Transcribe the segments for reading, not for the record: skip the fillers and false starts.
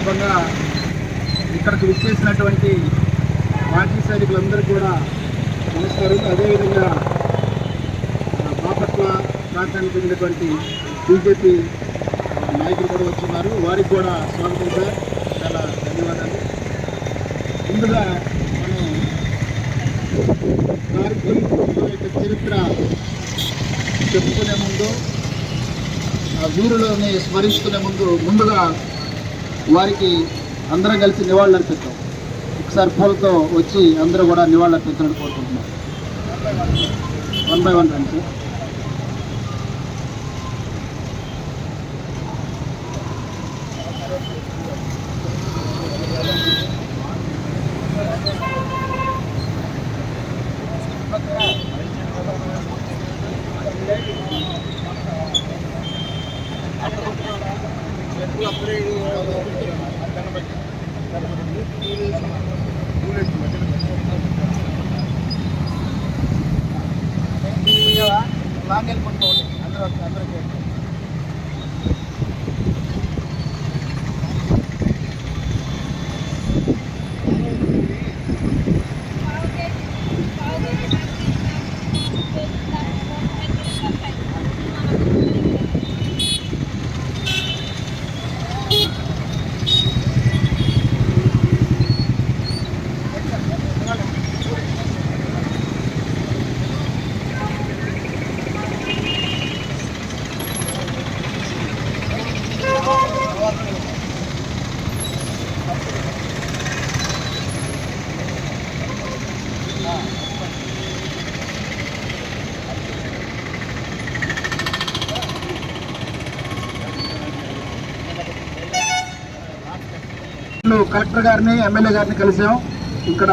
సందర్భంగా ఇక్కడికి విచ్చేసినటువంటి మాజీ సైనికులందరికీ కూడా నమస్కారం. అదేవిధంగా బాపట్ల ప్రాంతానికి చెందినటువంటి బీజేపీ నాయకులు కూడా వచ్చున్నారు. వారికి కూడా స్వాగతం సార్, చాలా ధన్యవాదాలు. ముందుగా మనం కార్గిల్ యొక్క చరిత్ర చెప్పుకునే ముందు, ఆ వీరులని స్మరించుకునే ముందుగా వారికి అందరం కలిసి నివాళులర్పిస్తాం. ఒకసారి పూలతో వచ్చి అందరూ కూడా నివాళులర్పించాలని కోరుకుంటున్నాం. 1 by 1 రండి. లాంగ్ వెళ్ళిపోతుంది అందరికీ. కలెక్టర్ గారిని, ఎమ్మెల్యే గారిని కలిసాం. ఇక్కడ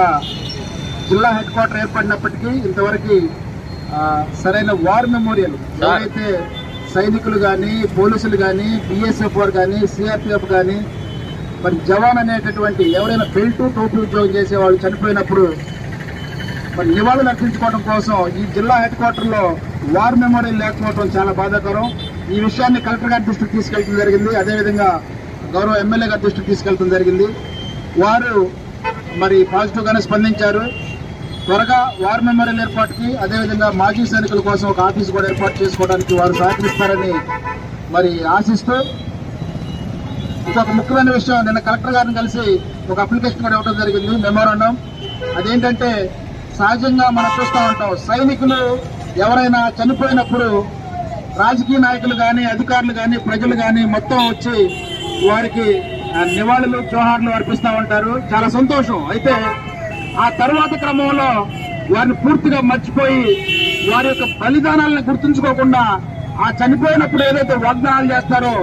జిల్లా హెడ్ క్వార్టర్ ఏర్పడినప్పటికీ ఇంతవరకు సరైన వార్ మెమోరియల్ ఎవరైతే సైనికులు కానీ, పోలీసులు కానీ, బిఎస్ఎఫ్ వారు కానీ, సిఆర్పిఎఫ్ కానీ, మరి జవాన్ అనేటటువంటి ఎవరైనా బెల్ట్ టోపీ ఉద్యోగం చేసే వాళ్ళు చనిపోయినప్పుడు మరి నివాళులు అర్పించుకోవడం కోసం ఈ జిల్లా హెడ్ క్వార్టర్లో వార్ మెమోరియల్ లేకపోవడం చాలా బాధాకరం. ఈ విషయాన్ని కలెక్టర్ గారి దృష్టికి తీసుకెళ్లడం జరిగింది. అదేవిధంగా గౌరవ ఎమ్మెల్యే గారి దృష్టికి తీసుకెళ్లడం జరిగింది. వారు మరి పాజిటివ్గానే స్పందించారు. త్వరగా వార్ మెమోరియల్ ఏర్పాటుకి, అదేవిధంగా మాజీ సైనికుల కోసం ఒక ఆఫీస్ కూడా ఏర్పాటు చేసుకోవడానికి వారు సహకరిస్తారని మరి ఆశిస్తూ, ఇంకొక ముఖ్యమైన విషయం, నిన్న కలెక్టర్ గారిని కలిసి ఒక అప్లికేషన్ కూడా ఇవ్వడం జరిగింది, మెమోరాండం. అదేంటంటే సహజంగా మనం చూస్తూ ఉంటాం, సైనికులు ఎవరైనా చనిపోయినప్పుడు రాజకీయ నాయకులు కానీ, అధికారులు కానీ, ప్రజలు కానీ మొత్తం వచ్చి వారికి నివాళులు, జోహార్లు అర్పిస్తూ ఉంటారు. చాలా సంతోషం. అయితే ఆ తర్వాత క్రమంలో వారిని పూర్తిగా మర్చిపోయి వారి యొక్క బలిదానాలను గుర్తుంచుకోకుండా ఆ చనిపోయినప్పుడు ఏదైతే వాగ్దానాలు చేస్తారో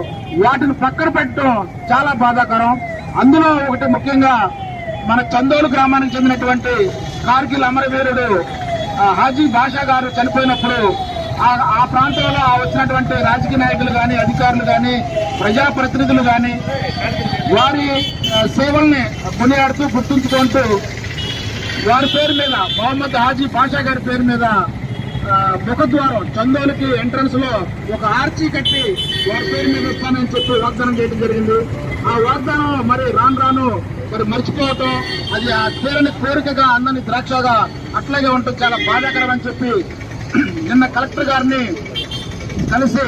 వాటిని పక్కన పెట్టడం చాలా బాధాకరం. అందులో ఒకటి ముఖ్యంగా మన చందోలు గ్రామానికి చెందినటువంటి కార్గిల్ అమరవీరుడు హాజీ బాషా గారు చనిపోయినప్పుడు ఆ ప్రాంతంలో వచ్చినటువంటి రాజకీయ నాయకులు కానీ, అధికారులు కానీ, ప్రజాప్రతినిధులు కానీ వారి సేవల్ని కొనియాడుతూ గుర్తుంచుకుంటూ వారి పేరు మీద, మొహమ్మద్ హాజీ బాషా గారి పేరు మీద ముఖద్వారం చందోలకి ఎంట్రన్స్ లో ఒక ఆర్చీ కట్టి వారి పేరు మీద ఇస్తానని చెప్పి వాగ్దానం చేయడం జరిగింది. ఆ వాగ్దానం మరి రాను మరి మర్చిపోవటం, అది ఆ తీరని కోరికగా, అందని ద్రాక్షగా అట్లాగే ఉంటుంది. చాలా బాధాకరం అని చెప్పి నిన్న కలెక్టర్ గారిని కలిసి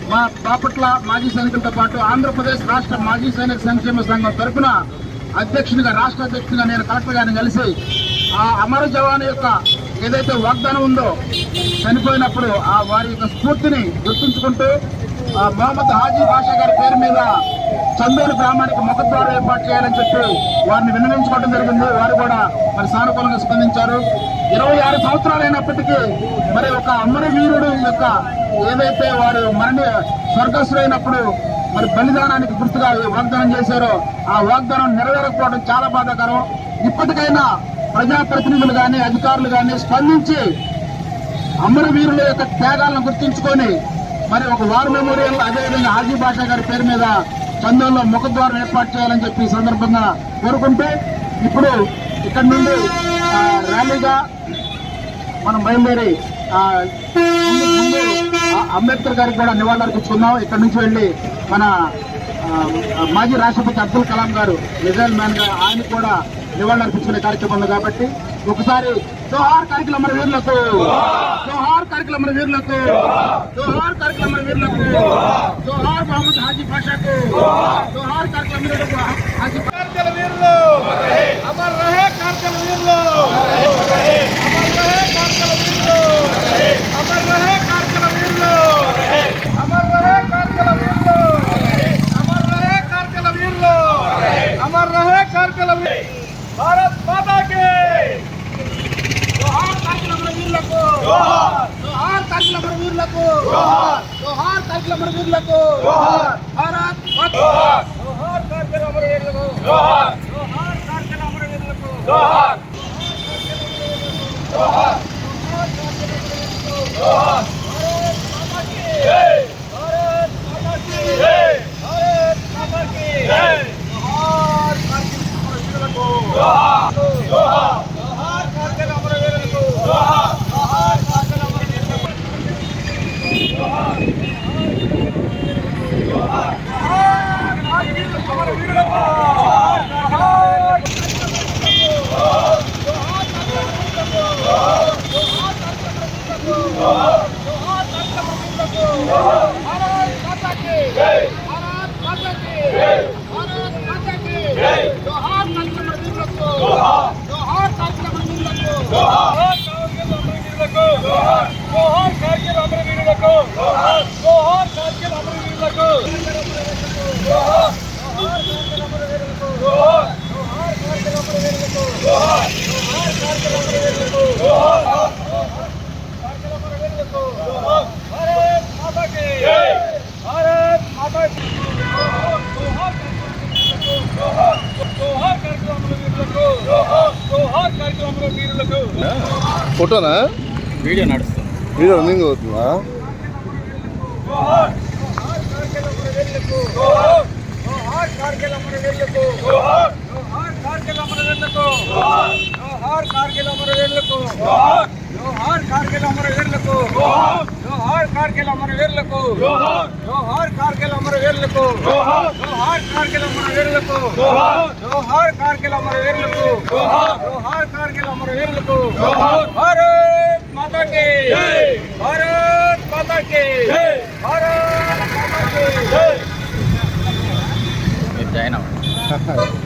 మా బాపట్ల మాజీ సైనికులతో పాటు ఆంధ్రప్రదేశ్ రాష్ట్ర మాజీ సైనిక సంక్షేమ సంఘం తరఫున అధ్యక్షునిగా, రాష్ట్ర అధ్యక్షునిగా నేను కలెక్టర్ గారిని కలిసి ఆ అమర జవాన్ యొక్క ఏదైతే వాగ్దానం ఉందో చనిపోయినప్పుడు ఆ వారి యొక్క స్ఫూర్తిని గుర్తుంచుకుంటూ మొహమ్మద్ హాజీ బాషా గారి పేరు మీద చందోలు గ్రామానికి ముఖద్వారం ఏర్పాటు చేయాలని చెప్పి వారిని విన్నవించుకోవడం జరిగింది. వారు కూడా మరి సానుకూలంగా స్పందించారు. 26 సంవత్సరాలైనప్పటికీ మరి ఒక అమరవీరుడు యొక్క ఏదైతే వారు స్వర్గస్థులైనప్పుడు మరి బలిదానానికి గుర్తుగా వాగ్దానం చేశారో ఆ వాగ్దానం నెరవేరకపోవడం చాలా బాధాకరం. ఇప్పటికైనా ప్రజాప్రతినిధులు కానీ, అధికారులు కానీ స్పందించి అమరవీరుల యొక్క త్యాగాలను గుర్తించుకొని మరి ఒక వార్ మెమోరియల్, అదేవిధంగా హాజీ బాషా గారి పేరు మీద చందోల్లో ముఖద్వారం ఏర్పాటు చేయాలని చెప్పి ఈ సందర్భంగా కోరుకుంటూ, ఇప్పుడు ఇక్కడ నుండి ర్యాలీగా మనం బయలుదేరి ముందు అంబేద్కర్ గారికి కూడా నివాళులర్పించుకున్నాం. ఇక్కడ నుంచి వెళ్ళి మన మాజీ రాష్ట్రపతి అబ్దుల్ కలాం గారు మిజైల్ మ్యాన్ గా ఆయన కూడా నివాళులర్పించుకునే కార్యక్రమం ఉంది కాబట్టి ఒకసారి జోహార్ కార్గిల్ అమర వీరులకు, జోహార్ కార్గిల్ అమర వీరులకు, జోహార్ కార్గిల్ అమర వీరులకు, జోహార్ మహమ్మద్ హాజీ పాషాకు, జోహార్ కార్గిల్ అమరులకు హాజీ కార్గిల్ వీరులు, అమర్ రహే కార్గిల్ వీరులు, అమర్ రహే కార్గిల్ వీరులు, అమర్ రహే కార్గిల్ వీరులు, అమర్ రహే కార్గిల్ వీరులు, అమర్ రహే కార్గిల్ వీరులు, అమర్ రహే కార్గిల్ వీరులు. భారత్ మాతా కి జోహార్ కార్గిల్ అమర వీరులకు, జోహార్ కార్గిల్ అమర వీరులకు, జోహార్ కార్గిల్ అమర వీరులకు, భారత్ మాతా, జోహార్ కార్గిల్ అమర వీరులకు, జోహార్ కార్గిల్ అమర వీరులకు, జోహార్ జోహార్ జోహార్. భారత్ మాతా కి జై, భారత్ మాతా కి జై, భారత్ మాతా కి జై. జోహార్ కార్గిల్ అమర వీరులకు, జోహార్ జోహార్, జోహార్ కార్గిల్ అమర వీరులకు, జోహార్ జోహార్ కార్గిల్ అమర వీరులకు, జోహార్ జోహార్, జోహార్ కార్గిల్ అమర వీరులకు, జోహార్ భారత్ మాతా కి జై, భారత్ మాతా కి జై, భారత్ మాతా కి జై. జోహార్ కార్గిల్ అమర వీరులకు, జోహార్ కార్గిల్ అమర వీరులకు, జోహార్ కార్గిల్ అమర వీరులకు, జోహార్ కార్గిల్ అమర వీరులకు, జోహార్ కార్గిల్ అమర వీరులకు, జోహార్ కార్గిల్ అమర వీరులకు, జోహార్ కార్గిల్ అమర వీరులకు, జోహార్ కార్గిల్ అమర వీరులకు, జోహార్ కార్గిల్ అమర వీరులకు, జోహార్. భారత్ మాతా కి జై, భారత్ మాతా కి జోహార్ జోహార్ కార్గిల్ అమర వీరులకు, జోహార్ కార్గిల్ అమర వీరులకు. ఫోటోనా వీడియో నడుస్తుంది. వీడియో రన్నింగ్ అవుతుందా? జోహార్ కార్గిల్ అమర వీరులకు, జోహార్ కార్గిల్ అమర వీరులకు, జోహార్ కార్గిల్ అమర వీరులకు, జోహార్ కార్గిల్ అమర వీరులకు, జోహార్ కార్గిల్ అమర వీరులకు, జోహార్ కార్గిల్ అమర వీరులకు, జోహార్ కార్గిల్ అమర వీరులకు, జోహార్ కార్గిల్ అమర వీరులకు, జోహార్ కార్గిల్ అమర వీరులకు, జోహార్ కార్గిల్ అమర వీరులకు. భారత్ మాతా కి జై, భారత్ మాతా కి జై, భారత్ మాతా కి జై. మీరు జాయిన్ అవ్వండి.